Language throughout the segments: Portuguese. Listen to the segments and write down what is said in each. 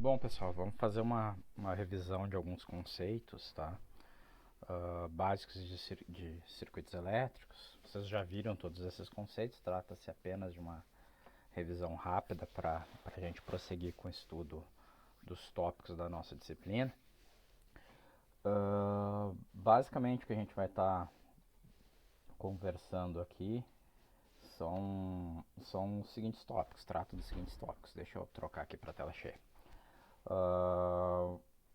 Bom, pessoal, vamos fazer uma revisão de alguns conceitos, tá? Básicos de circuitos elétricos. Vocês já viram todos esses conceitos, trata-se apenas de uma revisão rápida para a gente prosseguir com o estudo dos tópicos da nossa disciplina. Basicamente, o que a gente vai estar conversando aqui são os seguintes tópicos, trato dos seguintes tópicos. Deixa eu trocar aqui para a tela cheia.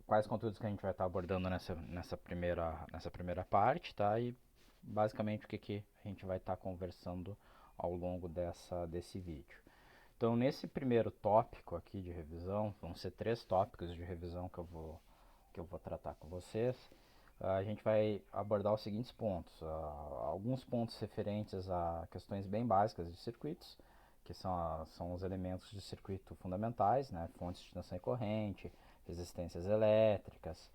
Quais conteúdos que a gente vai estar abordando nessa primeira parte, tá? E basicamente o que a gente vai estar conversando ao longo desse vídeo. Então, nesse primeiro tópico aqui de revisão, vão ser 3 tópicos de revisão que eu vou tratar com vocês. A gente vai abordar os seguintes pontos: alguns pontos referentes a questões bem básicas de circuitos, que são os elementos de circuito fundamentais, né? Fontes de tensão e corrente, resistências elétricas,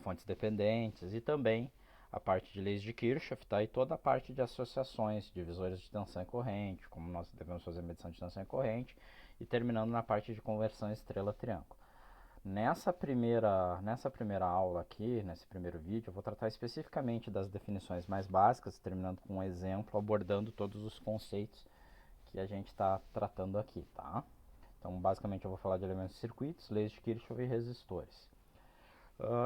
fontes dependentes e também a parte de leis de Kirchhoff, tá? E toda a parte de associações, divisores de tensão e corrente, como nós devemos fazer medição de tensão e corrente, e terminando na parte de conversão estrela-triângulo. Nessa primeira aula aqui, nesse primeiro vídeo, eu vou tratar especificamente das definições mais básicas, terminando com um exemplo, abordando todos os conceitos que a gente está tratando aqui, tá? Então, basicamente, eu vou falar de elementos de circuitos, leis de Kirchhoff e resistores.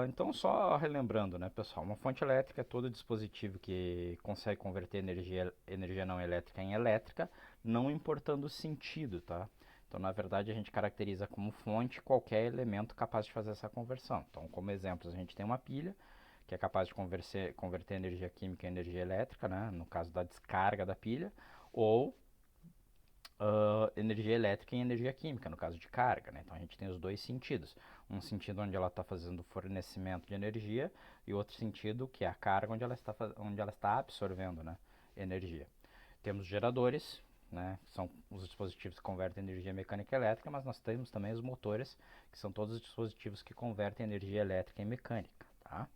Então, só relembrando, né, pessoal, uma fonte elétrica é todo dispositivo que consegue converter energia não elétrica em elétrica, não importando o sentido, tá? Então, na verdade, a gente caracteriza como fonte qualquer elemento capaz de fazer essa conversão. Então, como exemplos, a gente tem uma pilha, que é capaz de converter energia química em energia elétrica, né, no caso da descarga da pilha, ou energia elétrica em energia química, no caso de carga, né? Então a gente tem os dois sentidos. Um sentido onde ela está fazendo fornecimento de energia e outro sentido que é a carga onde ela está absorvendo, né, energia. Temos geradores, né, que são os dispositivos que convertem energia mecânica e elétrica, mas nós temos também os motores, que são todos os dispositivos que convertem energia elétrica em mecânica, tá?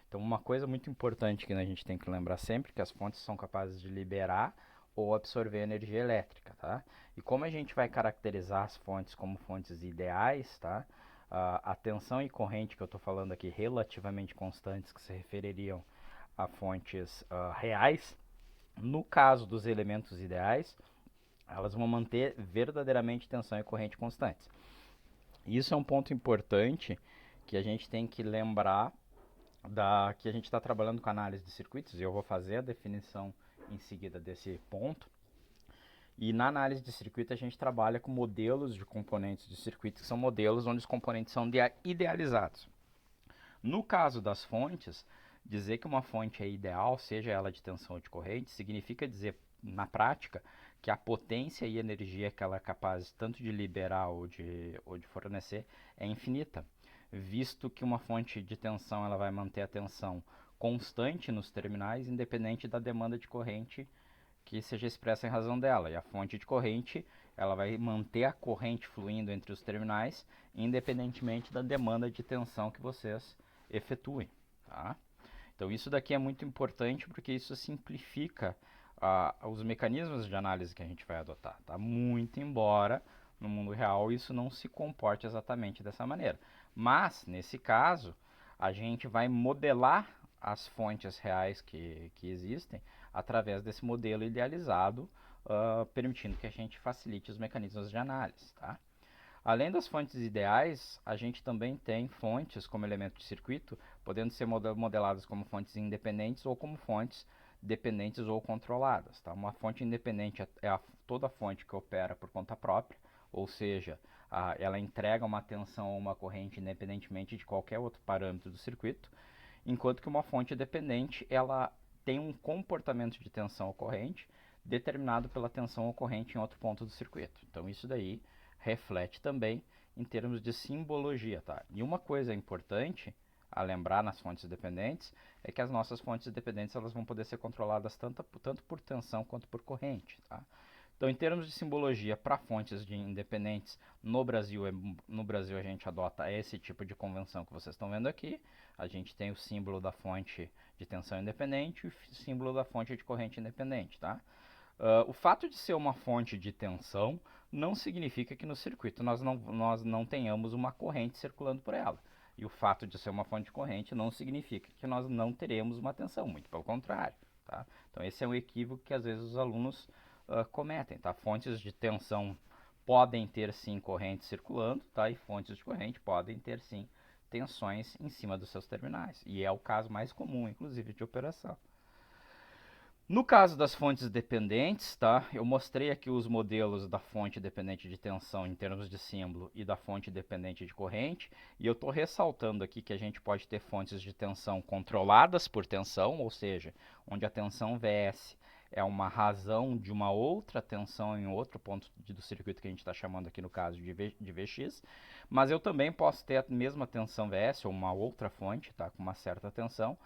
Então uma coisa muito importante que a gente tem que lembrar sempre é que as fontes são capazes de liberar ou absorver energia elétrica, tá? E como a gente vai caracterizar as fontes como fontes ideais, tá? A tensão e corrente que eu estou falando aqui, relativamente constantes, que se refeririam a fontes reais, no caso dos elementos ideais, elas vão manter verdadeiramente tensão e corrente constantes. Isso é um ponto importante que a gente tem que lembrar que a gente está trabalhando com análise de circuitos, e eu vou fazer a definição em seguida desse ponto. E na análise de circuito a gente trabalha com modelos de componentes de circuito, que são modelos onde os componentes são idealizados. No caso das fontes, dizer que uma fonte é ideal, seja ela de tensão ou de corrente, significa dizer, na prática, que a potência e energia que ela é capaz tanto de liberar ou de fornecer é infinita, visto que uma fonte de tensão ela vai manter a tensão constante nos terminais, independente da demanda de corrente que seja expressa em razão dela. E a fonte de corrente ela vai manter a corrente fluindo entre os terminais, independentemente da demanda de tensão que vocês efetuem. Tá? Então isso daqui é muito importante porque isso simplifica os mecanismos de análise que a gente vai adotar. Tá? Muito embora no mundo real isso não se comporte exatamente dessa maneira. Mas, nesse caso, a gente vai modelar as fontes reais que existem através desse modelo idealizado, permitindo que a gente facilite os mecanismos de análise. Tá? Além das fontes ideais, a gente também tem fontes como elemento de circuito, podendo ser modeladas como fontes independentes ou como fontes dependentes ou controladas. Tá? Uma fonte independente é toda fonte que opera por conta própria, ou seja, ela entrega uma tensão ou uma corrente independentemente de qualquer outro parâmetro do circuito, enquanto que uma fonte dependente ela tem um comportamento de tensão ou corrente determinado pela tensão ocorrente em outro ponto do circuito. Então isso daí reflete também em termos de simbologia, tá? E uma coisa importante a lembrar nas fontes dependentes é que as nossas fontes dependentes elas vão poder ser controladas tanto por tensão quanto por corrente, tá? Então, em termos de simbologia para fontes de independentes, no Brasil a gente adota esse tipo de convenção que vocês estão vendo aqui. A gente tem o símbolo da fonte de tensão independente e o símbolo da fonte de corrente independente, tá? O fato de ser uma fonte de tensão não significa que no circuito nós não tenhamos uma corrente circulando por ela. E o fato de ser uma fonte de corrente não significa que nós não teremos uma tensão, muito pelo contrário. Tá? Então esse é um equívoco que às vezes os alunos cometem. Tá? Fontes de tensão podem ter sim corrente circulando, tá? E fontes de corrente podem ter sim tensões em cima dos seus terminais. E é o caso mais comum, inclusive, de operação. No caso das fontes dependentes, tá? Eu mostrei aqui os modelos da fonte dependente de tensão em termos de símbolo e da fonte dependente de corrente, e eu estou ressaltando aqui que a gente pode ter fontes de tensão controladas por tensão, ou seja, onde a tensão Vs é uma razão de uma outra tensão em outro ponto do circuito que a gente está chamando aqui no caso de Vx, mas eu também posso ter a mesma tensão Vs ou uma outra fonte, tá? Com uma certa tensão,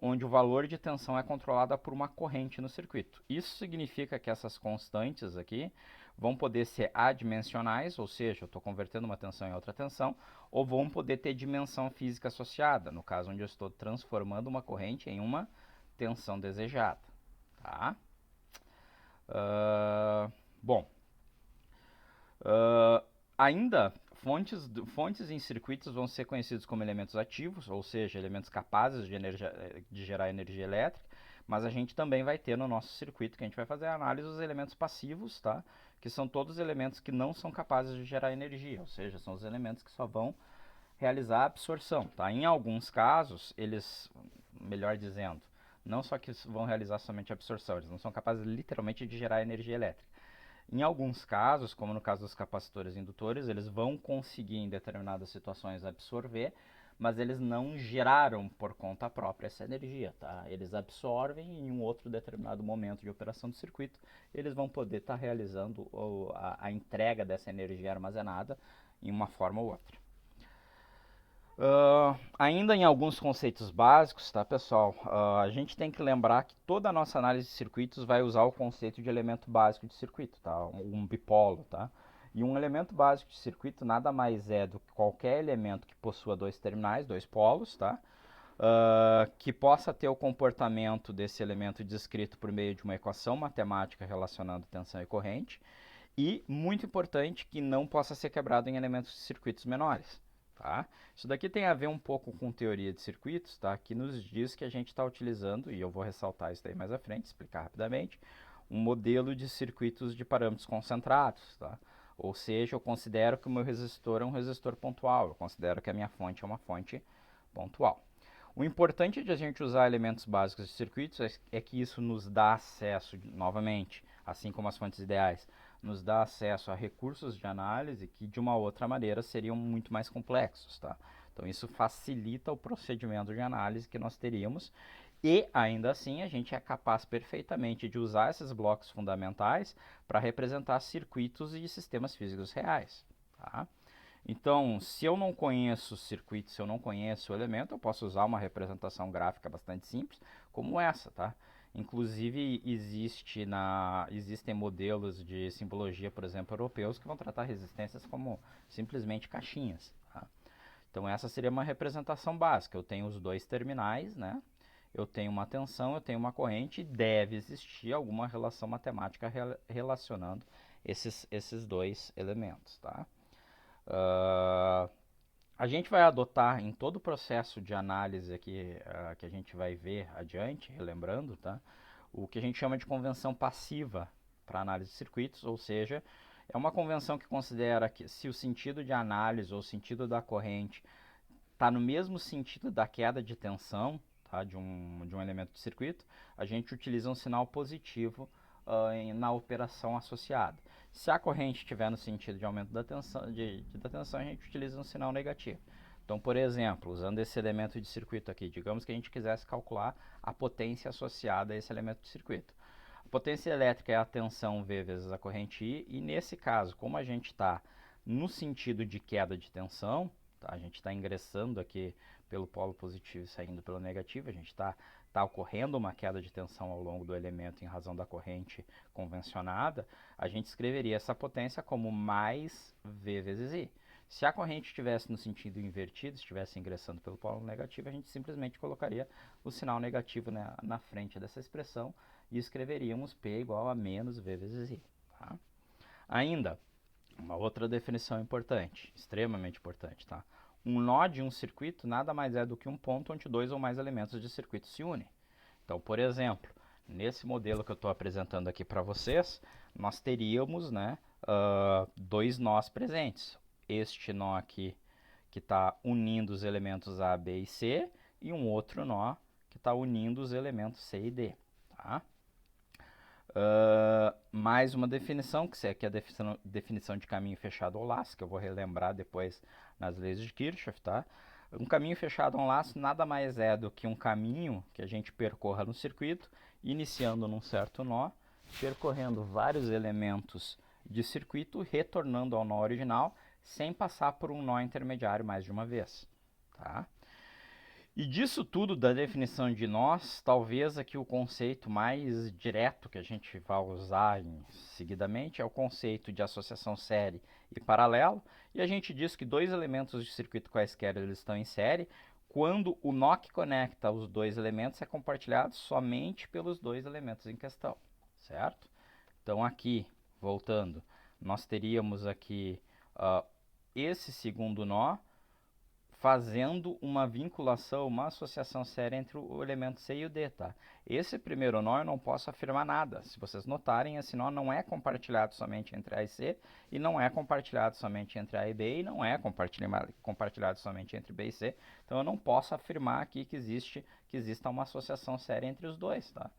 onde o valor de tensão é controlado por uma corrente no circuito. Isso significa que essas constantes aqui vão poder ser adimensionais, ou seja, eu estou convertendo uma tensão em outra tensão, ou vão poder ter dimensão física associada, no caso onde eu estou transformando uma corrente em uma tensão desejada. Tá? Bom, ainda fontes em circuitos vão ser conhecidos como elementos ativos, ou seja, elementos capazes de gerar energia elétrica, mas a gente também vai ter no nosso circuito, que a gente vai fazer a análise dos elementos passivos, tá? Que são todos os elementos que não são capazes de gerar energia, ou seja, são os elementos que só vão realizar a absorção. Tá? Em alguns casos, eles, melhor dizendo, não só que vão realizar somente a absorção, eles não são capazes literalmente de gerar energia elétrica. Em alguns casos, como no caso dos capacitores e indutores, eles vão conseguir em determinadas situações absorver, mas eles não geraram por conta própria essa energia, tá? Eles absorvem e em um outro determinado momento de operação do circuito, eles vão poder estar realizando a entrega dessa energia armazenada em uma forma ou outra. Ainda em alguns conceitos básicos, tá, pessoal? A gente tem que lembrar que toda a nossa análise de circuitos vai usar o conceito de elemento básico de circuito, tá? Um bipolo, tá? E um elemento básico de circuito nada mais é do que qualquer elemento que possua dois terminais, dois polos, tá? Que possa ter o comportamento desse elemento descrito por meio de uma equação matemática relacionando tensão e corrente. E, muito importante, que não possa ser quebrado em elementos de circuitos menores. Tá? Isso daqui tem a ver um pouco com teoria de circuitos, tá? Que nos diz que a gente está utilizando, e eu vou ressaltar isso daí mais à frente, explicar rapidamente, um modelo de circuitos de parâmetros concentrados. Tá? Ou seja, eu considero que o meu resistor é um resistor pontual, eu considero que a minha fonte é uma fonte pontual. O importante de a gente usar elementos básicos de circuitos é que isso nos dá acesso, novamente, assim como as fontes ideais, nos dá acesso a recursos de análise que de uma outra maneira seriam muito mais complexos, tá? Então isso facilita o procedimento de análise que nós teríamos e ainda assim a gente é capaz perfeitamente de usar esses blocos fundamentais para representar circuitos e sistemas físicos reais, tá? Então, se eu não conheço o circuito, se eu não conheço o elemento, eu posso usar uma representação gráfica bastante simples, como essa, tá? Inclusive, existem modelos de simbologia, por exemplo, europeus, que vão tratar resistências como simplesmente caixinhas. Tá? Então, essa seria uma representação básica. Eu tenho os dois terminais, né? Eu tenho uma tensão, eu tenho uma corrente, e deve existir alguma relação matemática relacionando esses dois elementos, tá? A gente vai adotar em todo o processo de análise aqui, que a gente vai ver adiante, relembrando, tá? O que a gente chama de convenção passiva para análise de circuitos, ou seja, é uma convenção que considera que se o sentido de análise ou o sentido da corrente está no mesmo sentido da queda de tensão, tá? de um elemento de circuito, a gente utiliza um sinal positivo na operação associada. Se a corrente estiver no sentido de aumento da tensão, a gente utiliza um sinal negativo. Então, por exemplo, usando esse elemento de circuito aqui, digamos que a gente quisesse calcular a potência associada a esse elemento de circuito. A potência elétrica é a tensão V vezes a corrente I, e nesse caso, como a gente está no sentido de queda de tensão, tá? A gente está ingressando aqui pelo polo positivo e saindo pelo negativo, a gente está ocorrendo uma queda de tensão ao longo do elemento em razão da corrente convencionada, a gente escreveria essa potência como mais V vezes I. Se a corrente estivesse no sentido invertido, estivesse ingressando pelo polo negativo, a gente simplesmente colocaria o sinal negativo na frente dessa expressão e escreveríamos P igual a menos V vezes I. Tá? Ainda, Uma outra definição importante, extremamente importante, tá? Um nó de um circuito nada mais é do que um ponto onde dois ou mais elementos de circuito se unem. Então, por exemplo, nesse modelo que eu estou apresentando aqui para vocês, nós teríamos, né, dois nós presentes. Este nó aqui que está unindo os elementos A, B e C, e um outro nó que está unindo os elementos C e D. Tá? Mais uma definição, que é a definição de caminho fechado ou laço, que eu vou relembrar depois nas leis de Kirchhoff. Tá? Um caminho fechado ou um laço nada mais é do que um caminho que a gente percorra no circuito, iniciando num certo nó, percorrendo vários elementos de circuito, retornando ao nó original, sem passar por um nó intermediário mais de uma vez. Tá? E disso tudo, da definição de nós, talvez aqui o conceito mais direto que a gente vai usar seguidamente é o conceito de associação série e paralelo. E a gente diz que dois elementos de circuito quaisquer eles estão em série quando o nó que conecta os dois elementos é compartilhado somente pelos dois elementos em questão, certo? Então aqui, voltando, nós teríamos aqui esse segundo nó fazendo uma vinculação, uma associação séria entre o elemento C e o D, tá? Esse primeiro nó eu não posso afirmar nada. Se vocês notarem, esse nó não é compartilhado somente entre A e C, e não é compartilhado somente entre A e B, e não é compartilhado somente entre B e C. Então eu não posso afirmar aqui que exista uma associação séria entre os dois, tá?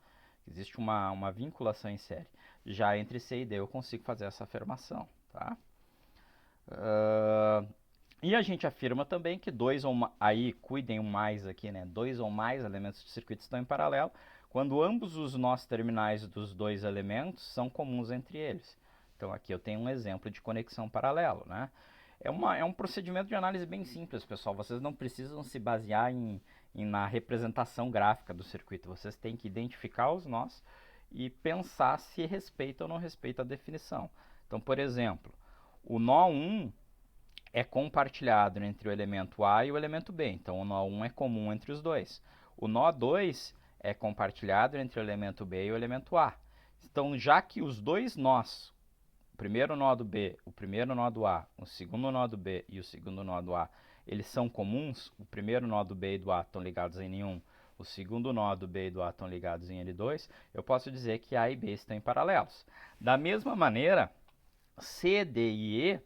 Existe uma vinculação em série. Já entre C e D eu consigo fazer essa afirmação, tá? E a gente afirma também que aí cuidem mais aqui, né? Dois ou mais elementos de circuito estão em paralelo, quando ambos os nós terminais dos dois elementos são comuns entre eles. Então aqui eu tenho um exemplo de conexão paralelo, né? É um procedimento de análise bem simples, pessoal. Vocês não precisam se basear na representação gráfica do circuito. Vocês têm que identificar os nós e pensar se respeita ou não respeita a definição. Então, por exemplo, o nó 1 é compartilhado entre o elemento A e o elemento B. Então, o nó 1 é comum entre os dois. O nó 2 é compartilhado entre o elemento B e o elemento A. Então, já que os dois nós, o primeiro nó do B, o primeiro nó do A, o segundo nó do B e o segundo nó do A, eles são comuns, o primeiro nó do B e do A estão ligados em N1, o segundo nó do B e do A estão ligados em N2, eu posso dizer que A e B estão em paralelos. Da mesma maneira, C, D e E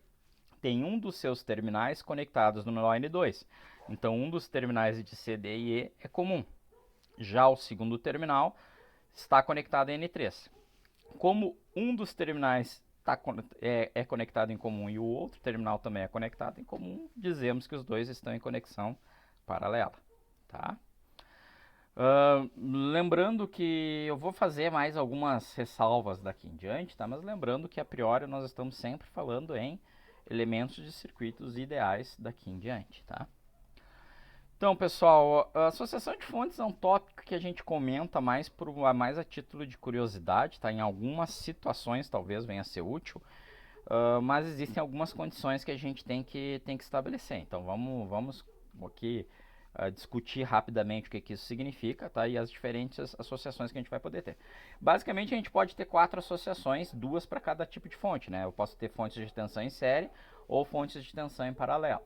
tem um dos seus terminais conectados no nó N2. Então, um dos terminais de C, D e E é comum. Já o segundo terminal está conectado em N3. Como um dos terminais é conectado em comum e o outro terminal também é conectado em comum, dizemos que os dois estão em conexão paralela. Tá? Lembrando que eu vou fazer mais algumas ressalvas daqui em diante, tá? Mas lembrando que a priori nós estamos sempre falando em elementos de circuitos ideais daqui em diante, tá? Então, pessoal, a associação de fontes é um tópico que a gente comenta mais a título de curiosidade, tá? Em algumas situações talvez venha a ser útil, mas existem algumas condições que a gente tem que estabelecer. Então, vamos aqui discutir rapidamente o que isso significa, tá? E as diferentes associações que a gente vai poder ter. Basicamente, a gente pode ter 4 associações, 2 para cada tipo de fonte, né? Eu posso ter fontes de tensão em série ou fontes de tensão em paralelo.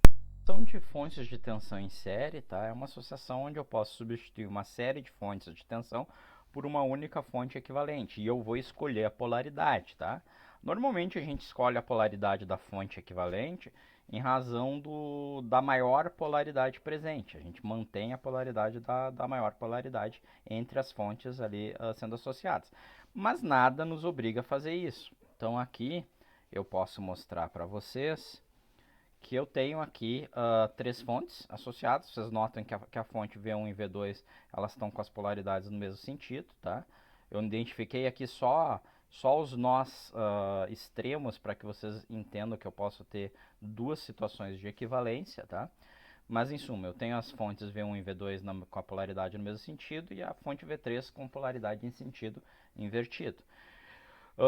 A associação de fontes de tensão em série, tá? É uma associação onde eu posso substituir uma série de fontes de tensão por uma única fonte equivalente, e eu vou escolher a polaridade, tá? Normalmente a gente escolhe a polaridade da fonte equivalente em razão da maior polaridade presente. A gente mantém a polaridade da maior polaridade entre as fontes ali sendo associadas. Mas nada nos obriga a fazer isso. Então aqui eu posso mostrar para vocês que eu tenho aqui 3 fontes associadas. Vocês notam que a fonte V1 e V2 elas estão com as polaridades no mesmo sentido, tá? Eu identifiquei aqui só os nós extremos para que vocês entendam que eu posso ter 2 situações de equivalência, tá? Mas em suma, eu tenho as fontes V1 e V2 com a polaridade no mesmo sentido e a fonte V3 com polaridade em sentido invertido.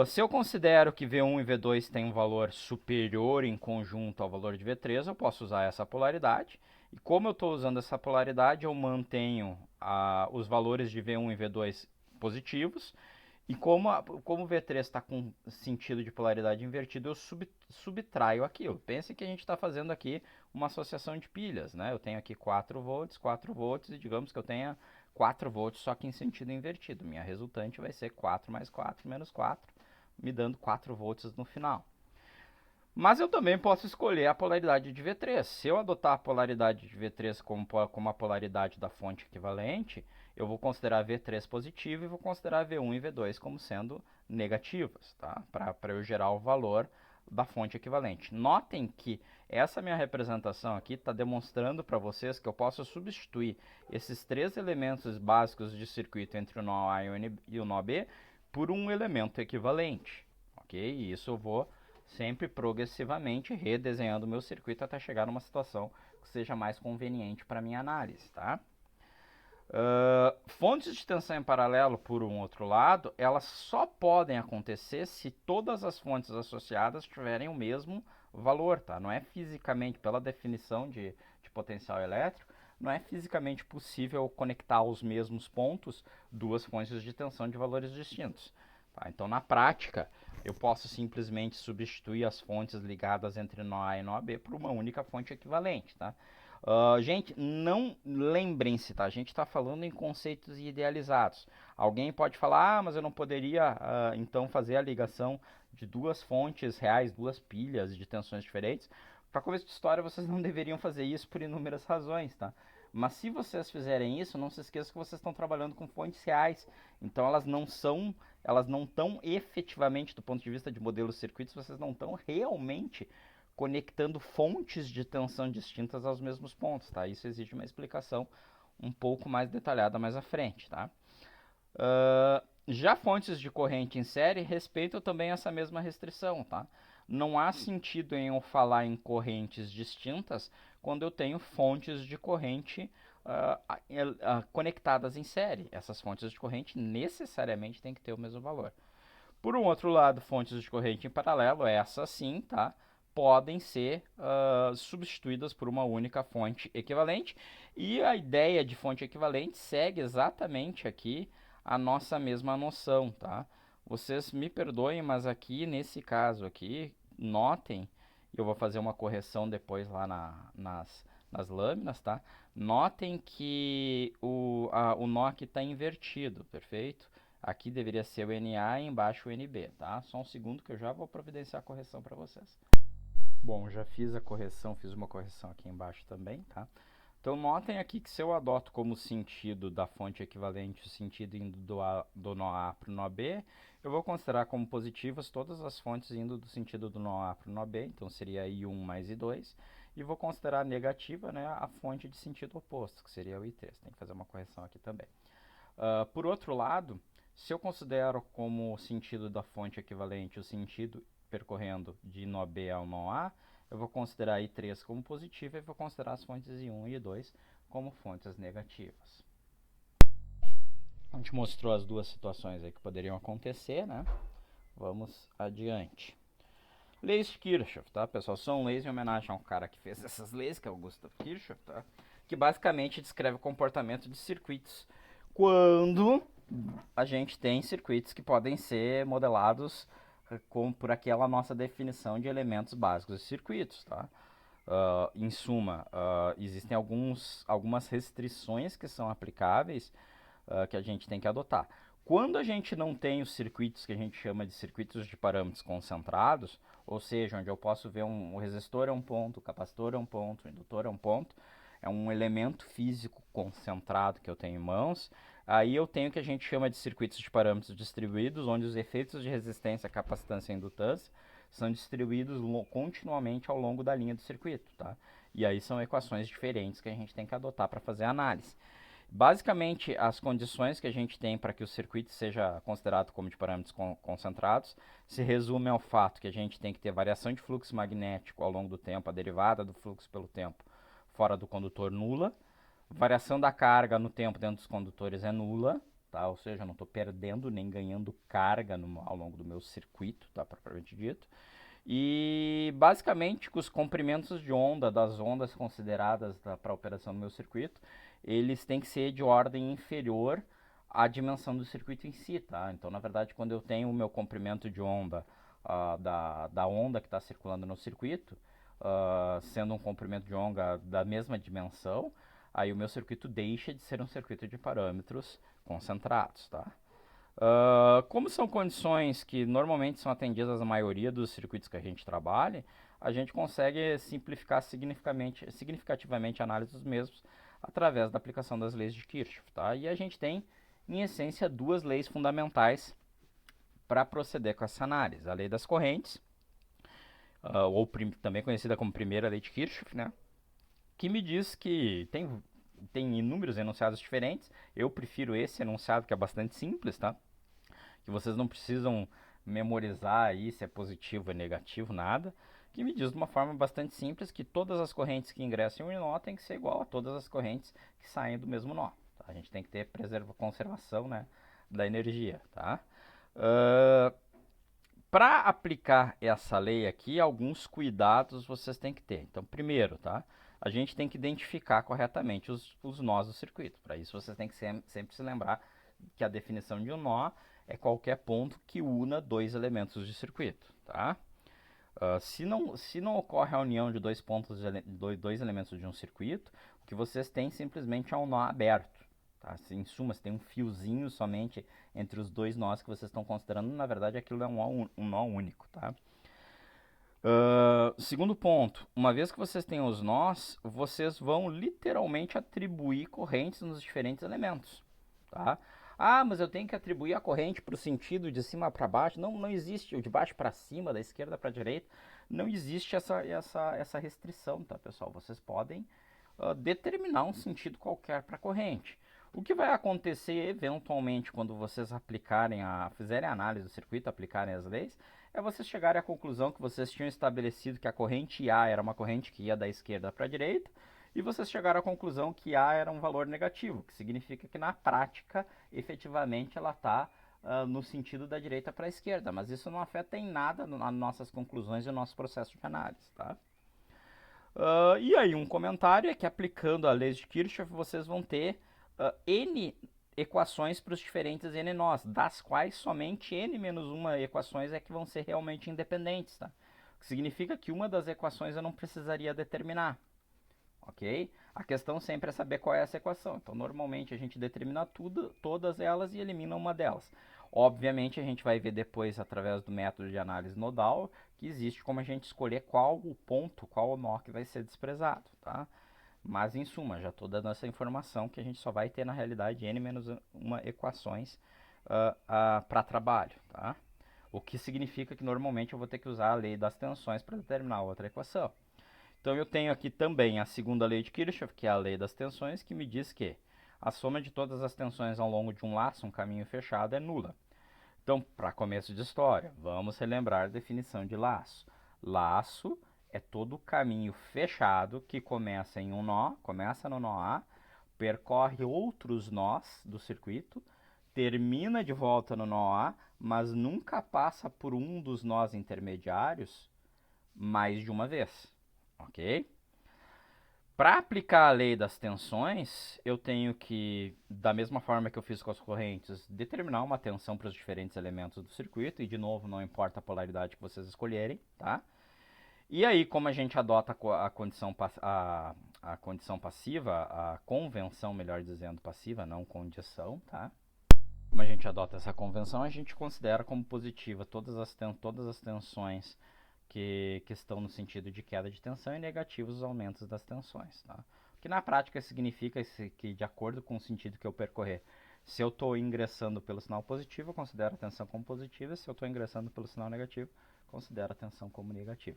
Se eu considero que V1 e V2 têm um valor superior em conjunto ao valor de V3, eu posso usar essa polaridade. E como eu estou usando essa polaridade, eu mantenho os valores de V1 e V2 positivos E como o V3 está com sentido de polaridade invertido, eu subtraio aquilo. Pense que a gente está fazendo aqui uma associação de pilhas, né? Eu tenho aqui 4 volts e digamos que eu tenha 4 volts só que em sentido invertido. Minha resultante vai ser 4 mais 4 menos 4, me dando 4 volts no final. Mas eu também posso escolher a polaridade de V3. Se eu adotar a polaridade de V3 como a polaridade da fonte equivalente, eu vou considerar V3 positivo e vou considerar V1 e V2 como sendo negativas, tá? Para eu gerar o valor da fonte equivalente. Notem que essa minha representação aqui está demonstrando para vocês que eu posso substituir esses 3 elementos básicos de circuito entre o nó A e o nó B por um elemento equivalente, ok? E isso eu vou sempre progressivamente redesenhando o meu circuito até chegar numa situação que seja mais conveniente para minha análise, tá? Fontes de tensão em paralelo, por um outro lado, elas só podem acontecer se todas as fontes associadas tiverem o mesmo valor, tá? Não é fisicamente, pela definição de potencial elétrico, não é fisicamente possível conectar aos mesmos pontos duas fontes de tensão de valores distintos. Tá? Então, na prática, eu posso simplesmente substituir as fontes ligadas entre nó A e nó B por uma única fonte equivalente, tá? Gente, não lembrem-se, tá? A gente está falando em conceitos idealizados. Alguém pode falar, mas eu não poderia, então, fazer a ligação de duas fontes reais, duas pilhas de tensões diferentes. Para começo de história, vocês não deveriam fazer isso por inúmeras razões, tá? Mas se vocês fizerem isso, não se esqueçam que vocês estão trabalhando com fontes reais. Então, elas não estão efetivamente, do ponto de vista de modelos circuitos, vocês não estão realmente conectando fontes de tensão distintas aos mesmos pontos, tá? Isso exige uma explicação um pouco mais detalhada mais à frente, tá? Já fontes de corrente em série respeitam também essa mesma restrição, tá? Não há sentido em eu falar em correntes distintas quando eu tenho fontes de corrente conectadas em série. Essas fontes de corrente necessariamente têm que ter o mesmo valor. Por um outro lado, fontes de corrente em paralelo, essas sim, tá? Podem ser substituídas por uma única fonte equivalente. E a ideia de fonte equivalente segue exatamente aqui a nossa mesma noção, tá? Vocês me perdoem, mas aqui, nesse caso aqui, notem, eu vou fazer uma correção depois lá nas lâminas, tá? Notem que o nó aqui está invertido, perfeito? Aqui deveria ser o NA e embaixo o NB, tá? Só um segundo que eu já vou providenciar a correção para vocês. Bom, já fiz a correção, fiz uma correção aqui embaixo também, tá? Então, notem aqui que se eu adoto como sentido da fonte equivalente o sentido indo do nó A para o nó B, eu vou considerar como positivas todas as fontes indo do sentido do nó A para o nó B, então seria I1 mais I2, e vou considerar negativa, né, a fonte de sentido oposto, que seria o I3. Tem que fazer uma correção aqui também. Por outro lado, se eu considero como sentido da fonte equivalente o sentido percorrendo de nó B ao nó A, eu vou considerar I3 como positiva e vou considerar as fontes I1 e I2 como fontes negativas. A gente mostrou as duas situações aí que poderiam acontecer, né? Vamos adiante. Leis de Kirchhoff, tá, pessoal? São leis em homenagem a um cara que fez essas leis, que é o Gustav Kirchhoff, tá? Que basicamente descreve o comportamento de circuitos quando a gente tem circuitos que podem ser modelados por aquela nossa definição de elementos básicos de circuitos, tá? Em suma, existem algumas restrições que são aplicáveis que a gente tem que adotar. Quando a gente não tem os circuitos que a gente chama de circuitos de parâmetros concentrados, ou seja, onde eu posso ver o resistor é um ponto, o capacitor é um ponto, o indutor é um ponto, é um elemento físico concentrado que eu tenho em mãos, aí eu tenho o que a gente chama de circuitos de parâmetros distribuídos, onde os efeitos de resistência, capacitância e indutância são distribuídos continuamente ao longo da linha do circuito, tá? E aí são equações diferentes que a gente tem que adotar para fazer a análise. Basicamente, as condições que a gente tem para que o circuito seja considerado como de parâmetros concentrados se resumem ao fato que a gente tem que ter variação de fluxo magnético ao longo do tempo, a derivada do fluxo pelo tempo fora do condutor nula, variação da carga no tempo dentro dos condutores é nula, tá? Ou seja, eu não estou perdendo nem ganhando carga ao longo do meu circuito, tá? Propriamente dito. E basicamente os comprimentos de onda das ondas consideradas para a operação do meu circuito, eles têm que ser de ordem inferior a dimensão do circuito em si, tá? Então, na verdade, quando eu tenho o meu comprimento de onda da onda que está circulando no circuito, sendo um comprimento de onda da mesma dimensão, aí o meu circuito deixa de ser um circuito de parâmetros concentrados, tá? Como são condições que normalmente são atendidas na maioria dos circuitos que a gente trabalha, a gente consegue simplificar significativamente a análise dos mesmos através da aplicação das leis de Kirchhoff, tá? E a gente tem, em essência, duas leis fundamentais para proceder com essa análise. A lei das correntes, ou também conhecida como primeira lei de Kirchhoff, né? Que me diz que tem inúmeros enunciados diferentes. Eu prefiro esse enunciado que é bastante simples, tá? Que vocês não precisam memorizar aí se é positivo ou negativo, nada. Que me diz de uma forma bastante simples que todas as correntes que ingressam em um nó tem que ser igual a todas as correntes que saem do mesmo nó. Tá? A gente tem que ter conservação, né, da energia, tá? Para aplicar essa lei aqui, alguns cuidados vocês têm que ter. Então, primeiro, tá? A gente tem que identificar corretamente os nós do circuito. Para isso, vocês têm que sempre se lembrar que a definição de um nó é qualquer ponto que una dois elementos de circuito, tá? Se não ocorre a união de dois elementos de um circuito, o que vocês têm simplesmente é um nó aberto. Tá? Em suma, se tem um fiozinho somente entre os dois nós que vocês estão considerando, na verdade aquilo é um nó único. Tá? Segundo ponto, uma vez que vocês têm os nós, vocês vão literalmente atribuir correntes nos diferentes elementos. Tá? Ah, mas eu tenho que atribuir a corrente para o sentido de cima para baixo. Não existe o de baixo para cima, da esquerda para a direita. Não existe essa restrição, tá, pessoal? Vocês podem determinar um sentido qualquer para a corrente. O que vai acontecer eventualmente quando vocês fizerem a análise do circuito, aplicarem as leis, é vocês chegarem à conclusão que vocês tinham estabelecido que a corrente A era uma corrente que ia da esquerda para a direita, e vocês chegaram à conclusão que A era um valor negativo, que significa que na prática, efetivamente, ela está no sentido da direita para a esquerda, mas isso não afeta em nada nas nossas conclusões e no nosso processo de análise, tá? E aí, um comentário é que aplicando a lei de Kirchhoff, vocês vão ter N equações para os diferentes N nós, das quais somente N-1 equações é que vão ser realmente independentes, tá? O que significa que uma das equações eu não precisaria determinar, ok? A questão sempre é saber qual é essa equação. Então, normalmente a gente determina todas elas e elimina uma delas. Obviamente, a gente vai ver depois, através do método de análise nodal, que existe como a gente escolher qual o ponto, qual o nó que vai ser desprezado, tá? Mas, em suma, já estou dando essa informação que a gente só vai ter, na realidade, n-1 equações para trabalho, tá? O que significa que, normalmente, eu vou ter que usar a lei das tensões para determinar outra equação. Então, eu tenho aqui também a segunda lei de Kirchhoff, que é a lei das tensões, que me diz que a soma de todas as tensões ao longo de um laço, um caminho fechado, é nula. Então, para começo de história, vamos relembrar a definição de laço. Laço é todo caminho fechado que começa em um nó, começa no nó A, percorre outros nós do circuito, termina de volta no nó A, mas nunca passa por um dos nós intermediários mais de uma vez, ok? Para aplicar a lei das tensões, eu tenho que, da mesma forma que eu fiz com as correntes, determinar uma tensão para os diferentes elementos do circuito, e de novo, não importa a polaridade que vocês escolherem, tá? E aí, como a gente adota a condição passiva, a convenção, melhor dizendo, passiva, não condição, tá? Como a gente adota essa convenção, a gente considera como positiva todas as tensões que estão no sentido de queda de tensão e negativos os aumentos das tensões, tá? O que na prática significa que, de acordo com o sentido que eu percorrer, se eu estou ingressando pelo sinal positivo, eu considero a tensão como positiva, se eu estou ingressando pelo sinal negativo, considero a tensão como negativa.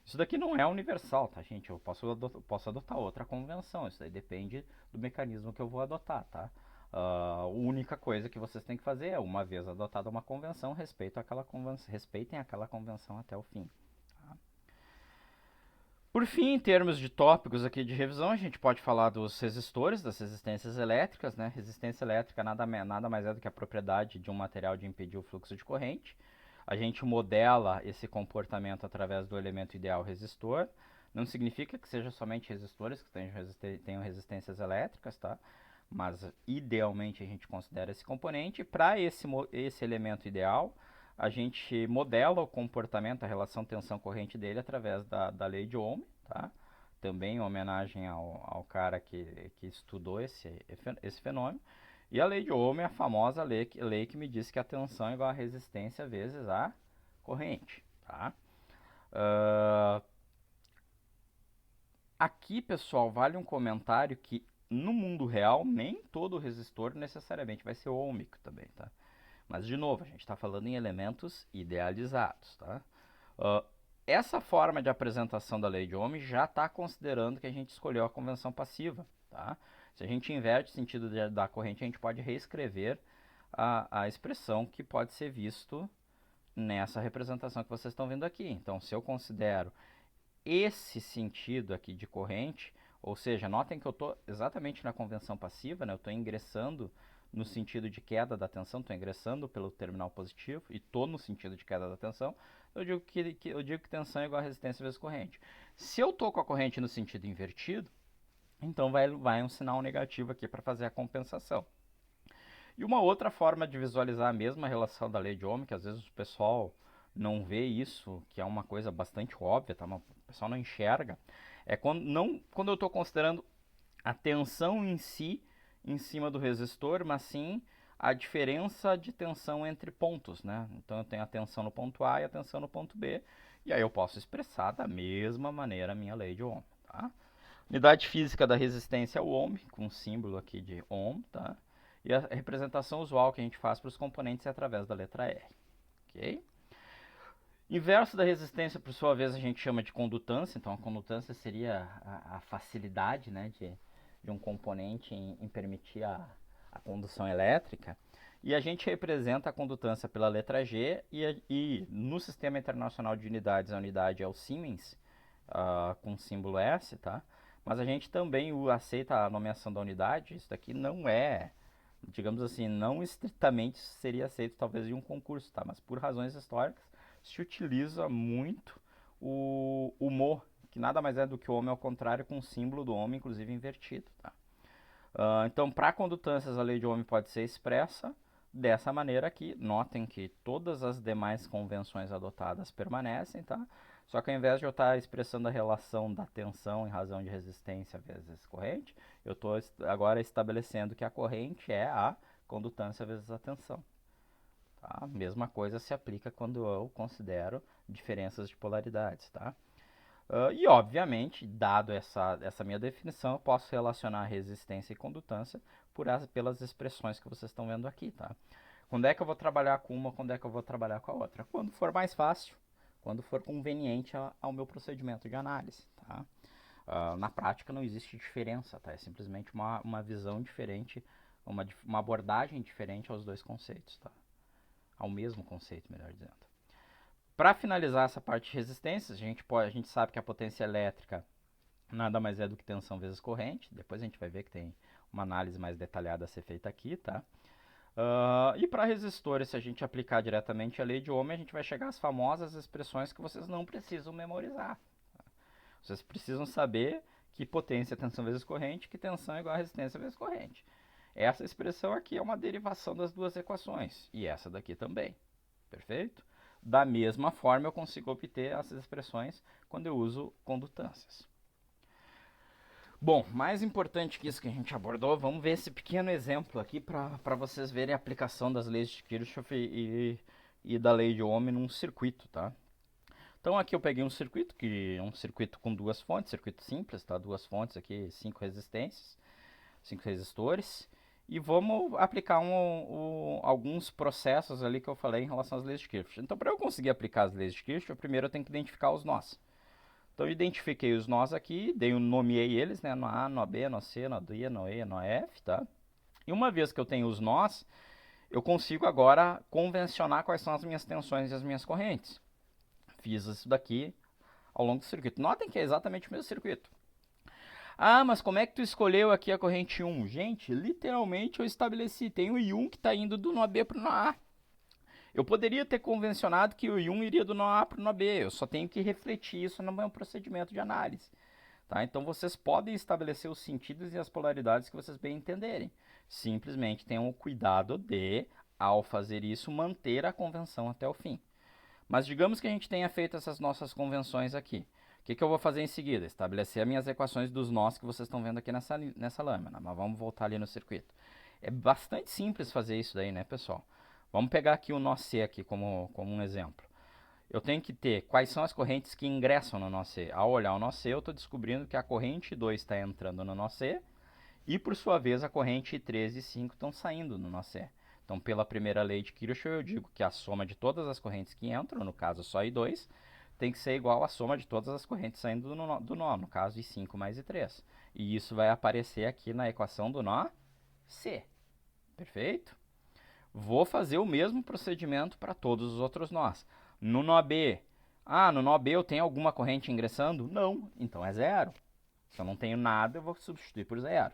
Isso daqui não é universal, tá, gente? Eu posso adotar outra convenção, isso daí depende do mecanismo que eu vou adotar, tá? A única coisa que vocês têm que fazer é, uma vez adotada uma convenção, respeitem aquela convenção até o fim. Tá? Por fim, em termos de tópicos aqui de revisão, a gente pode falar dos resistores, das resistências elétricas, né? Resistência elétrica nada mais é do que a propriedade de um material de impedir o fluxo de corrente. A gente modela esse comportamento através do elemento ideal resistor. Não significa que seja somente resistores que tenham resistências elétricas, tá? mas idealmente a gente considera esse componente. Para esse elemento ideal, a gente modela o comportamento, a relação tensão-corrente dele através da lei de Ohm, tá? Também em homenagem ao cara que estudou esse fenômeno. E a lei de Ohm é a famosa lei que me diz que a tensão é igual a resistência vezes a corrente, tá? Aqui, pessoal, vale um comentário que no mundo real nem todo resistor necessariamente vai ser ohmico também, tá? Mas, de novo, a gente está falando em elementos idealizados, tá? Essa forma de apresentação da lei de Ohm já está considerando que a gente escolheu a convenção passiva, tá? Se a gente inverte o sentido da corrente, a gente pode reescrever a expressão que pode ser visto nessa representação que vocês estão vendo aqui. Então, se eu considero esse sentido aqui de corrente, ou seja, notem que eu estou exatamente na convenção passiva, né? Eu estou ingressando no sentido de queda da tensão, estou ingressando pelo terminal positivo e estou no sentido de queda da tensão, eu digo que tensão é igual a resistência vezes corrente. Se eu estou com a corrente no sentido invertido, então vai um sinal negativo aqui para fazer a compensação. E uma outra forma de visualizar a mesma relação da lei de Ohm, que às vezes o pessoal não vê isso, que é uma coisa bastante óbvia, tá? O pessoal não enxerga, é quando eu estou considerando a tensão em si em cima do resistor, mas sim a diferença de tensão entre pontos, né? Então eu tenho a tensão no ponto A e a tensão no ponto B, e aí eu posso expressar da mesma maneira a minha lei de Ohm, tá? Unidade física da resistência é o ohm, com o símbolo aqui de ohm, tá? E a representação usual que a gente faz para os componentes é através da letra R, ok? Inverso da resistência, por sua vez, a gente chama de condutância. Então, a condutância seria a facilidade, né, de um componente em permitir a condução elétrica. E a gente representa a condutância pela letra G e no Sistema Internacional de Unidades, a unidade é o Siemens, com símbolo S, tá? Mas a gente também aceita a nomeação da unidade. Isso daqui não é, digamos assim, não estritamente seria aceito talvez em um concurso, tá? Mas por razões históricas se utiliza muito o mho, que nada mais é do que o ohm ao contrário, com o símbolo do ohm, inclusive invertido, tá? Então, para condutâncias, a lei de Ohm pode ser expressa dessa maneira aqui. Notem que todas as demais convenções adotadas permanecem, tá? Só que ao invés de eu estar expressando a relação da tensão em razão de resistência vezes corrente, eu estou agora estabelecendo que a corrente é a condutância vezes a tensão. Tá? A mesma coisa se aplica quando eu considero diferenças de polaridades, tá? E, obviamente, dado essa minha definição, eu posso relacionar resistência e condutância pelas expressões que vocês estão vendo aqui, tá? Quando é que eu vou trabalhar com uma, quando é que eu vou trabalhar com a outra? Quando for mais fácil, quando for conveniente ao meu procedimento de análise, tá? Na prática não existe diferença, tá? É simplesmente uma visão diferente, uma abordagem diferente aos dois conceitos, tá? Ao mesmo conceito, melhor dizendo. Para finalizar essa parte de resistências, a gente sabe que a potência elétrica nada mais é do que tensão vezes corrente. Depois a gente vai ver que tem uma análise mais detalhada a ser feita aqui, tá? E para resistores, se a gente aplicar diretamente a lei de Ohm, a gente vai chegar às famosas expressões que vocês não precisam memorizar. Tá? Vocês precisam saber que potência é tensão vezes corrente, que tensão é igual a resistência vezes corrente. Essa expressão aqui é uma derivação das duas equações, e essa daqui também. Perfeito? Da mesma forma, eu consigo obter essas expressões quando eu uso condutâncias. Bom, mais importante que isso que a gente abordou, vamos ver esse pequeno exemplo aqui para vocês verem a aplicação das leis de Kirchhoff e da lei de Ohm num circuito, tá? Então aqui eu peguei um circuito, que é um circuito com duas fontes, circuito simples, tá? Duas fontes aqui, 5 resistências, 5 resistores. E vamos aplicar alguns processos ali que eu falei em relação às leis de Kirchhoff. Então, para eu conseguir aplicar as leis de Kirchhoff, primeiro eu tenho que identificar os nós. Então, eu identifiquei os nós aqui, nomeei eles, né, no A, no B, no C, no D, no E, no F, tá? E uma vez que eu tenho os nós, eu consigo agora convencionar quais são as minhas tensões e as minhas correntes. Fiz isso daqui ao longo do circuito. Notem que é exatamente o mesmo circuito. Ah, mas como é que tu escolheu aqui a corrente 1? Gente, literalmente eu estabeleci, tem o I1 que está indo do nó B para o nó A. Eu poderia ter convencionado que o I1 iria do nó A para o nó B, eu só tenho que refletir isso no meu procedimento de análise. Tá? Então vocês podem estabelecer os sentidos e as polaridades que vocês bem entenderem. Simplesmente tenham o cuidado de, ao fazer isso, manter a convenção até o fim. Mas digamos que a gente tenha feito essas nossas convenções aqui. O que eu vou fazer em seguida? Estabelecer as minhas equações dos nós que vocês estão vendo aqui nessa lâmina. Mas vamos voltar ali no circuito. É bastante simples fazer isso daí, né, pessoal? Vamos pegar aqui o nó C aqui como um exemplo. Eu tenho que ter quais são as correntes que ingressam no nó C. Ao olhar o nó C, eu estou descobrindo que a corrente 2 está entrando no nó C e, por sua vez, a corrente 3 e 5 estão saindo no nó C. Então, pela primeira lei de Kirchhoff, eu digo que a soma de todas as correntes que entram, no caso só I2, tem que ser igual à soma de todas as correntes saindo do nó, no caso I5 mais I3. E isso vai aparecer aqui na equação do nó C. Perfeito? Vou fazer o mesmo procedimento para todos os outros nós. No nó B, no nó B eu tenho alguma corrente ingressando? Não, então é zero. Se eu não tenho nada, eu vou substituir por zero.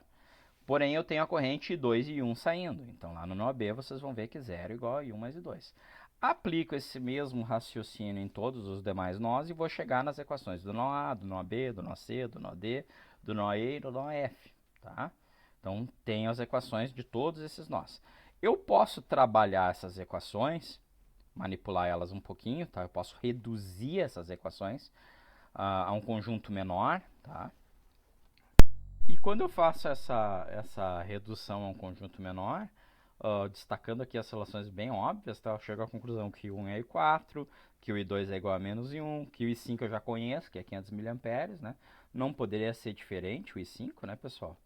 Porém, eu tenho a corrente I2 e I1 saindo. Então, lá no nó B, vocês vão ver que 0 é igual a I1 mais I2. Aplico esse mesmo raciocínio em todos os demais nós e vou chegar nas equações do nó A, do nó B, do nó C, do nó D, do nó E e do nó F. Tá? Então, tenho as equações de todos esses nós. Eu posso trabalhar essas equações, manipular elas um pouquinho, tá? Eu posso reduzir essas equações a um conjunto menor, tá? E quando eu faço essa redução a um conjunto menor, destacando aqui as relações bem óbvias, tá? Eu chego à conclusão que I1 é I4, que o I2 é igual a menos I1, que o I5 eu já conheço, que é 500 mA, né? Não poderia ser diferente o I5, né, pessoal?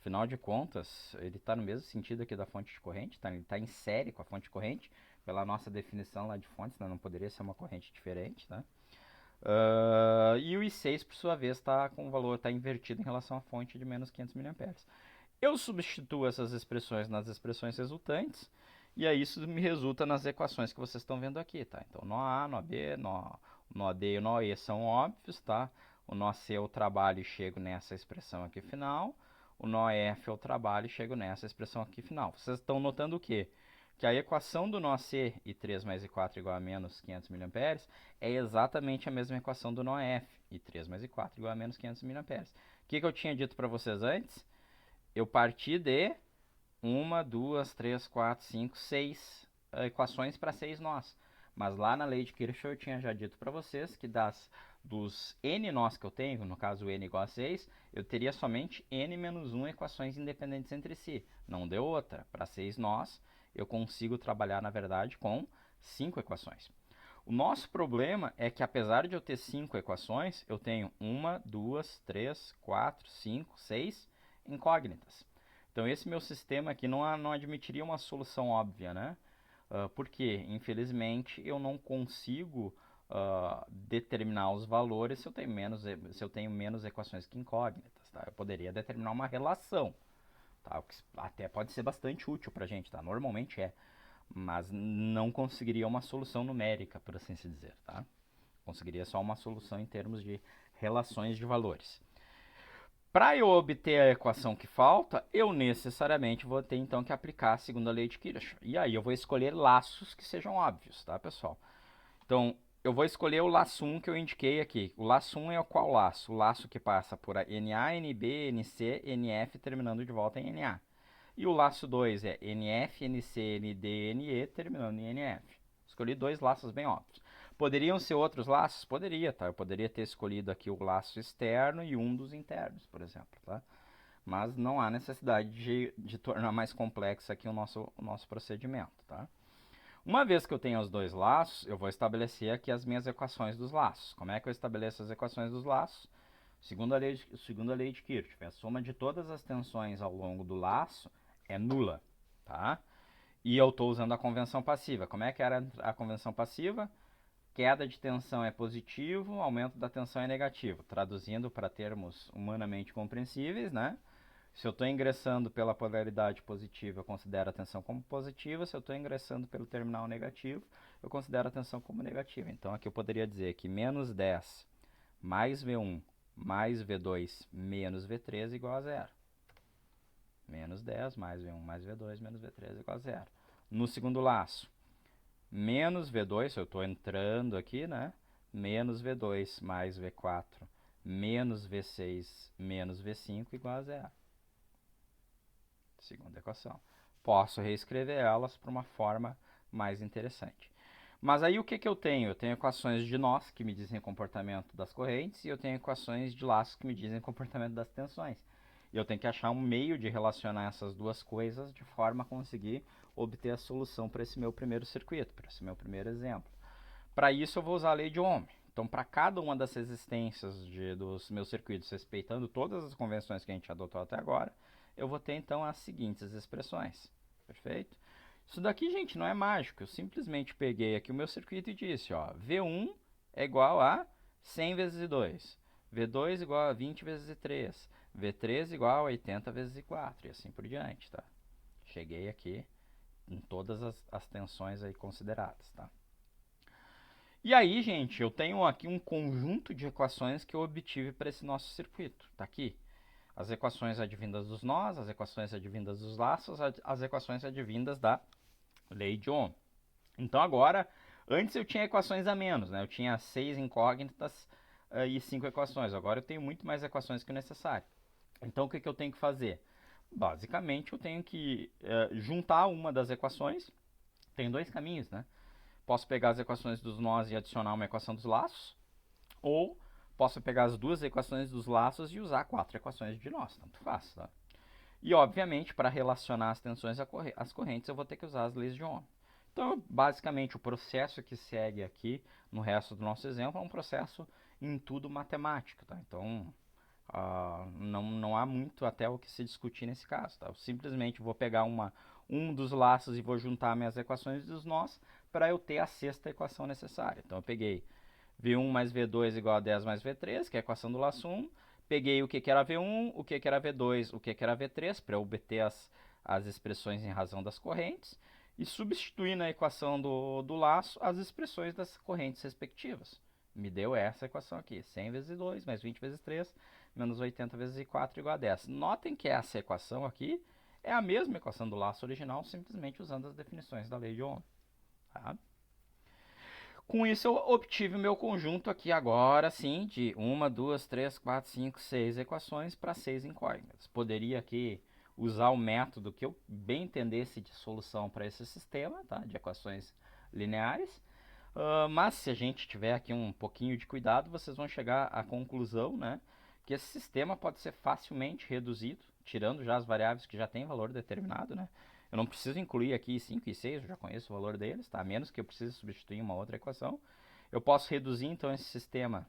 Afinal de contas, ele está no mesmo sentido aqui da fonte de corrente, tá? Ele está em série com a fonte de corrente, pela nossa definição lá de fontes, né? Não poderia ser uma corrente diferente, né? E o I6, por sua vez, está com o valor invertido em relação à fonte de menos 500 mA. Eu substituo essas expressões nas expressões resultantes, e aí isso me resulta nas equações que vocês estão vendo aqui, tá? Então, nó A, nó B, nó D e nó E são óbvios, tá? O nó C eu trabalho e chego nessa expressão aqui final. O nó F eu trabalho e chego nessa expressão aqui final. Vocês estão notando o quê? Que a equação do nó C, I3 mais I4 igual a menos 500 mA, é exatamente a mesma equação do nó F, I3 mais I4 igual a menos 500 mA. O que eu tinha dito para vocês antes? Eu parti de 1, 2, 3, 4, 5, 6 equações para 6 nós. Mas lá na lei de Kirchhoff eu tinha já dito para vocês que dos n nós que eu tenho, no caso n igual a 6, eu teria somente n menos 1 equações independentes entre si. Não deu outra. Para 6 nós, eu consigo trabalhar, na verdade, com 5 equações. O nosso problema é que, apesar de eu ter 5 equações, eu tenho 1, 2, 3, 4, 5, 6 incógnitas. Então, esse meu sistema aqui não admitiria uma solução óbvia, né? Porque, infelizmente, eu não consigo determinar os valores se eu tenho menos equações que incógnitas. Tá? Eu poderia determinar uma relação, tá? O que até pode ser bastante útil para a gente, tá? Normalmente é, mas não conseguiria uma solução numérica, por assim se dizer. Tá? Conseguiria só uma solução em termos de relações de valores. Para eu obter a equação que falta, eu necessariamente vou ter então que aplicar a segunda lei de Kirchhoff. E aí eu vou escolher laços que sejam óbvios, tá, pessoal? Então, eu vou escolher o laço 1 que eu indiquei aqui. O laço 1 é qual laço? O laço que passa por NA, NB, NC, NF, terminando de volta em NA. E o laço 2 é NF, NC, ND, NE, terminando em NF. Escolhi dois laços bem óbvios. Poderiam ser outros laços? Poderia, tá? Eu poderia ter escolhido aqui o laço externo e um dos internos, por exemplo, tá? Mas não há necessidade de tornar mais complexo aqui o nosso procedimento, tá? Uma vez que eu tenho os dois laços, eu vou estabelecer aqui as minhas equações dos laços. Como é que eu estabeleço as equações dos laços? Segunda lei de Kirchhoff, a soma de todas as tensões ao longo do laço é nula, tá? E eu estou usando a convenção passiva. Como é que era a convenção passiva? Queda de tensão é positivo, aumento da tensão é negativo. Traduzindo para termos humanamente compreensíveis, né? Se eu estou ingressando pela polaridade positiva, eu considero a tensão como positiva. Se eu estou ingressando pelo terminal negativo, eu considero a tensão como negativa. Então, aqui eu poderia dizer que menos 10 mais V1 mais V2 menos V3 igual a zero. Menos 10 mais V1 mais V2 menos V3 igual a zero. No segundo laço, menos V2, se eu estou entrando aqui, né? Menos V2 mais V4 menos V6 menos V5 igual a zero. Segunda equação. Posso reescrever elas para uma forma mais interessante. Mas aí o que, que eu tenho? Eu tenho equações de nós, que me dizem o comportamento das correntes, e eu tenho equações de laços, que me dizem o comportamento das tensões. E eu tenho que achar um meio de relacionar essas duas coisas de forma a conseguir obter a solução para esse meu primeiro circuito, para esse meu primeiro exemplo. Para isso eu vou usar a lei de Ohm. Então, para cada uma das resistências dos meus circuitos, respeitando todas as convenções que a gente adotou até agora, eu vou ter então as seguintes expressões. Perfeito? Isso daqui, gente, não é mágico. Eu simplesmente peguei aqui o meu circuito e disse, ó, V1 é igual a 100 vezes 2, V2 igual a 20 vezes 3, V3 igual a 80 vezes 4, e assim por diante, tá? Cheguei aqui em todas as tensões aí consideradas, tá? E aí, gente, eu tenho aqui um conjunto de equações que eu obtive para esse nosso circuito. Tá aqui. As equações advindas dos nós, as equações advindas dos laços, as equações advindas da lei de Ohm. Então agora, antes eu tinha equações a menos, né? Eu tinha 6 incógnitas e 5 equações. Agora eu tenho muito mais equações que o necessário. Então o que, que eu tenho que fazer? Basicamente eu tenho que juntar uma das equações. Tem dois caminhos, né? Posso pegar as equações dos nós e adicionar uma equação dos laços, ou posso pegar as duas equações dos laços e usar 4 equações de nós, tanto faz, tá? E, obviamente, para relacionar as tensões às correntes, eu vou ter que usar as leis de Ohm. Então, basicamente, o processo que segue aqui, no resto do nosso exemplo, é um processo em tudo matemático, tá? Então, não há muito até o que se discutir nesse caso, tá? Eu simplesmente vou pegar um dos laços e vou juntar minhas equações dos nós para eu ter a sexta equação necessária. Então, eu peguei V1 mais V2 igual a 10 mais V3, que é a equação do laço 1. Peguei o que era V1, o que era V2, o que era V3, para obter as expressões em razão das correntes, e substituir na equação do laço as expressões das correntes respectivas. Me deu essa equação aqui, 100 vezes 2 mais 20 vezes 3, menos 80 vezes 4 igual a 10. Notem que essa equação aqui é a mesma equação do laço original, simplesmente usando as definições da lei de Ohm. Tá? Com isso, eu obtive o meu conjunto aqui agora, sim, de 1, 2, 3, 4, 5, 6 equações para 6 incógnitas. Poderia aqui usar o método que eu bem entendesse de solução para esse sistema, tá? De equações lineares. Mas se a gente tiver aqui um pouquinho de cuidado, vocês vão chegar à conclusão, né, que esse sistema pode ser facilmente reduzido, tirando já as variáveis que já têm valor determinado, né? Eu não preciso incluir aqui 5 e 6, eu já conheço o valor deles, tá? A menos que eu precise substituir uma outra equação. Eu posso reduzir, então, esse sistema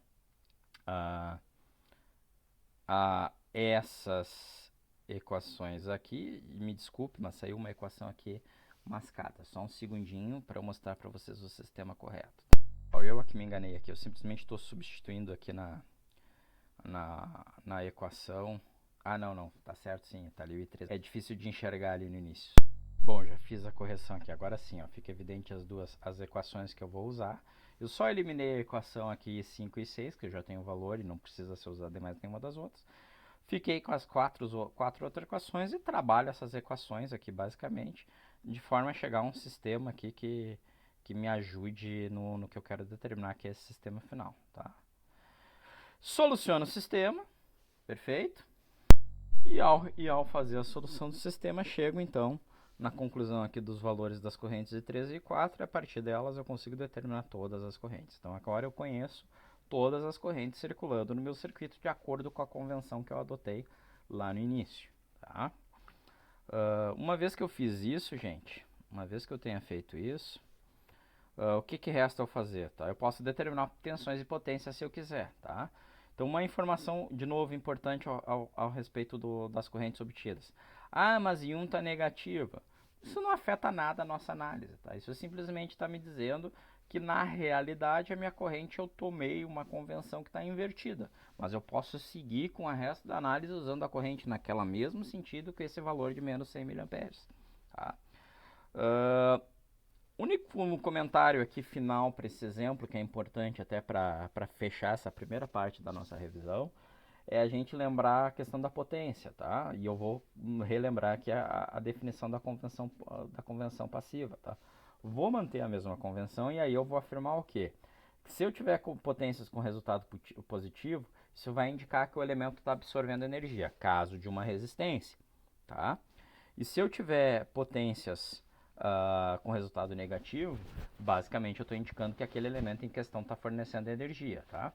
a essas equações aqui. Me desculpe, mas saiu uma equação aqui mascada. Só um segundinho para eu mostrar para vocês o sistema correto. Eu aqui me enganei aqui, eu simplesmente estou substituindo aqui na equação. Ah, não, tá certo sim, tá ali o I3. É difícil de enxergar ali no início. Bom, já fiz a correção aqui, agora sim, ó, fica evidente as equações que eu vou usar. Eu só eliminei a equação aqui 5 e 6, que eu já tenho o valor e não precisa ser usada em mais nenhuma das outras. Fiquei com as quatro outras equações e trabalho essas equações aqui, basicamente, de forma a chegar a um sistema aqui que me ajude no que eu quero determinar, que é esse sistema final, tá? Soluciono o sistema, perfeito? E ao fazer a solução do sistema, chego então na conclusão aqui dos valores das correntes de 3 e 4, e a partir delas eu consigo determinar todas as correntes. Então agora eu conheço todas as correntes circulando no meu circuito de acordo com a convenção que eu adotei lá no início. Tá? Uma vez que eu fiz isso, gente, uma vez que eu tenha feito isso, o que resta eu fazer? Tá? Eu posso determinar tensões e potências se eu quiser. Tá? Então, uma informação, de novo, importante ao respeito das correntes obtidas. Ah, mas Yun está negativa. Isso não afeta nada a nossa análise. Tá? Isso simplesmente está me dizendo que, na realidade, a minha corrente eu tomei uma convenção que está invertida. Mas eu posso seguir com o resto da análise usando a corrente naquele mesmo sentido que esse valor de menos 100 mA. Tá? Único comentário aqui final para esse exemplo, que é importante até para fechar essa primeira parte da nossa revisão, é a gente lembrar a questão da potência, tá? E eu vou relembrar aqui a definição da convenção passiva, tá? Vou manter a mesma convenção e aí eu vou afirmar o quê? Que se eu tiver potências com resultado positivo, isso vai indicar que o elemento está absorvendo energia, caso de uma resistência, tá? E se eu tiver potências com resultado negativo, basicamente eu estou indicando que aquele elemento em questão está fornecendo energia, tá?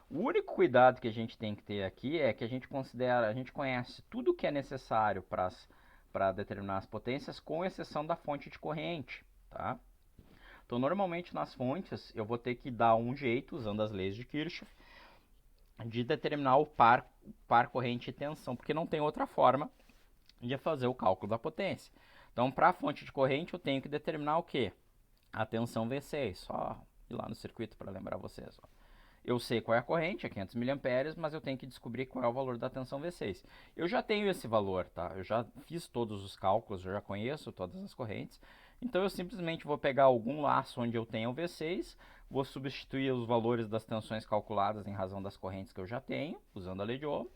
O único cuidado que a gente tem que ter aqui é que a gente conhece tudo o que é necessário para determinar as potências, com exceção da fonte de corrente, tá? Então, normalmente nas fontes eu vou ter que dar um jeito, usando as leis de Kirchhoff, de determinar o par corrente e tensão, porque não tem outra forma de fazer o cálculo da potência. Então, para a fonte de corrente, eu tenho que determinar o quê? A tensão V6. Só ir lá no circuito para lembrar vocês. Ó. Eu sei qual é a corrente, é 500 mA, mas eu tenho que descobrir qual é o valor da tensão V6. Eu já tenho esse valor, tá? Eu já fiz todos os cálculos, eu já conheço todas as correntes. Então, eu simplesmente vou pegar algum laço onde eu tenho o V6, vou substituir os valores das tensões calculadas em razão das correntes que eu já tenho, usando a lei de Ohm,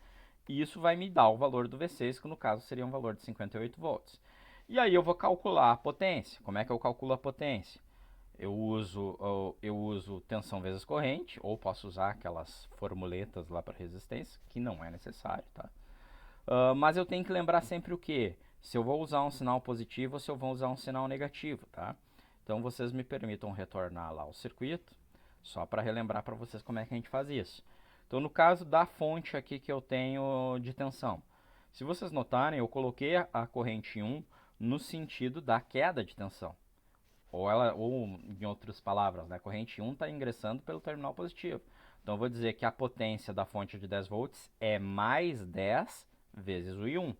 e isso vai me dar o valor do V6, que no caso seria um valor de 58 volts. E aí eu vou calcular a potência. Como é que eu calculo a potência? Eu uso tensão vezes corrente, ou posso usar aquelas formuletas lá para resistência, que não é necessário, tá? Mas eu tenho que lembrar sempre o que? Se eu vou usar um sinal positivo ou se eu vou usar um sinal negativo, tá? Então vocês me permitam retornar lá ao circuito, só para relembrar para vocês como é que a gente faz isso. Então no caso da fonte aqui que eu tenho de tensão, se vocês notarem, eu coloquei a corrente 1 no sentido da queda de tensão. Ou em outras palavras, né, a corrente 1 está ingressando pelo terminal positivo. Então eu vou dizer que a potência da fonte de 10 volts é mais 10 vezes o I1.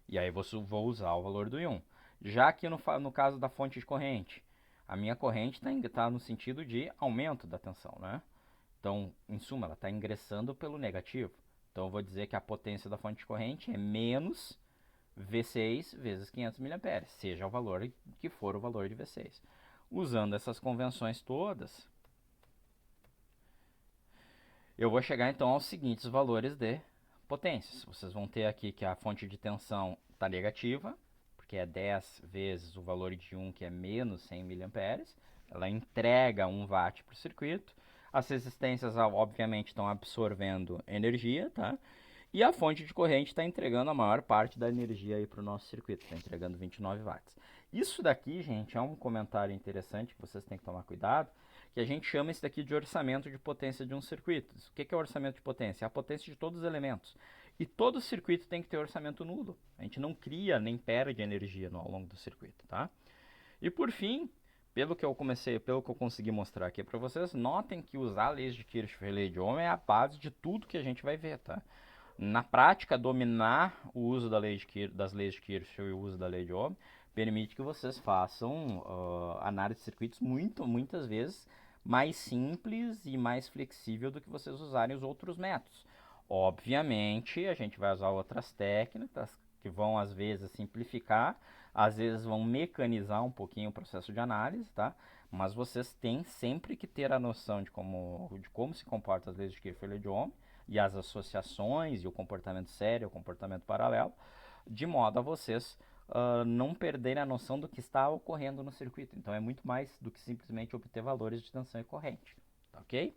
E aí vou usar o valor do I1. Já que no caso da fonte de corrente, a minha corrente está no sentido de aumento da tensão, né? Então, em suma, ela está ingressando pelo negativo. Então, eu vou dizer que a potência da fonte de corrente é menos V6 vezes 500 mA, seja o valor que for o valor de V6. Usando essas convenções todas, eu vou chegar então aos seguintes valores de potências. Vocês vão ter aqui que a fonte de tensão está negativa, porque é 10 vezes o valor de 1, que é menos 100 mA. Ela entrega 1 watt para o circuito. As resistências, obviamente, estão absorvendo energia, tá? E a fonte de corrente está entregando a maior parte da energia aí para o nosso circuito, está entregando 29 watts. Isso daqui, gente, é um comentário interessante que vocês têm que tomar cuidado, que a gente chama isso daqui de orçamento de potência de um circuito. O que é orçamento de potência? É a potência de todos os elementos. E todo circuito tem que ter orçamento nulo. A gente não cria nem perde energia ao longo do circuito, tá? E por fim, pelo que eu consegui mostrar aqui para vocês, notem que usar leis de Kirchhoff e lei de Ohm é a base de tudo que a gente vai ver, tá? Na prática, dominar o uso das leis de Kirchhoff e o uso da lei de Ohm permite que vocês façam análise de circuitos muitas vezes mais simples e mais flexível do que vocês usarem os outros métodos. Obviamente, a gente vai usar outras técnicas que vão, às vezes, simplificar, às vezes vão mecanizar um pouquinho o processo de análise, tá? Mas vocês têm sempre que ter a noção de como se comportam as leis de Kirchhoff e lei de Ohm, e as associações, e o comportamento sério, o comportamento paralelo, de modo a vocês não perderem a noção do que está ocorrendo no circuito. Então é muito mais do que simplesmente obter valores de tensão e corrente, tá ok?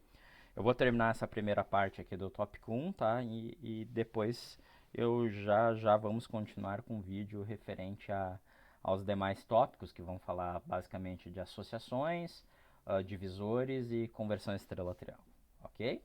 Eu vou terminar essa primeira parte aqui do tópico 1, tá? E depois eu já vamos continuar com o vídeo referente aos demais tópicos, que vão falar basicamente de associações, divisores e conversão estrela-triângulo, ok?